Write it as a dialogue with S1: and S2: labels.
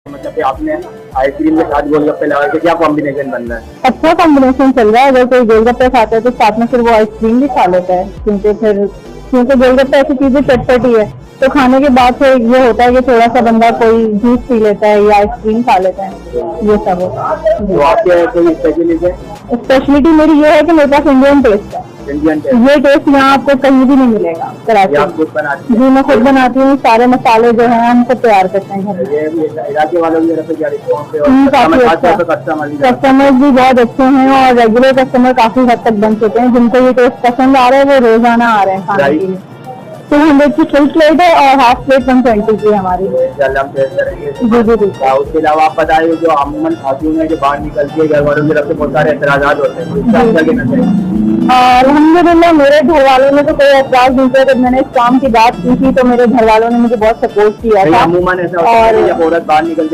S1: मतलब कि आपने आइसक्रीम के साथ गोलगप्पे लगा के क्या कॉम्बिनेशन बन रहा है?
S2: अच्छा कॉम्बिनेशन चल रहा है। अगर कोई गोलगप्पे खाता है तो साथ में फिर वो आइसक्रीम भी खा लेता है, क्योंकि गोलगप्पे ऐसी चीजें चटपटी है, तो खाने के बाद फिर ये होता है कि थोड़ा सा बंदा कोई जूस पी लेता है या आइसक्रीम खा लेता है, ये सब
S1: तो
S2: है।
S1: आपके कोई स्पेशलिस्ट है?
S2: स्पेशलिटी मेरी ये है कि मेरे पास इंडियन टेस्ट है।
S1: इंडियन टेस्ट
S2: ये टेस्ट यहाँ आपको कहीं भी नहीं मिलेगा
S1: ये
S2: कराची
S1: आप
S2: में।
S1: खुद बनाती
S2: जी मैं खुद बनाती हूँ, सारे मसाले जो हैं हम खुद तैयार करते हैं घर में।
S1: है? ये इलाके वालों की तरफ से क्या रिस्पॉन्स है?
S2: काफी अच्छा। कस्टमर्स भी बहुत अच्छे हैं और रेगुलर कस्टमर काफी हद तक बन चुके हैं। जिनको ये टेस्ट पसंद आ रहा है वो रोजाना आ रहे हैं खाने के लिए। 200 की फुल प्लेट है और हाफ प्लेट 120 की है हमारी। जी जी जी।
S1: उसके अलावा आप बताइए, जो अमूमन खातून है जो बाहर निकलती है घर वालों की तरफ से बहुत सारे एतराजात होते हैं, उसका क्या कहना चाहिए?
S2: अल्हम्दुलिल्लाह मेरे घर वालों ने तो कोई एतराज नहीं किया। जब मैंने इस काम की बात की थी तो मेरे घर वालों ने मुझे बहुत सपोर्ट किया था।
S1: अमूमन ऐसा होता है कि जब औरत बाहर निकलती है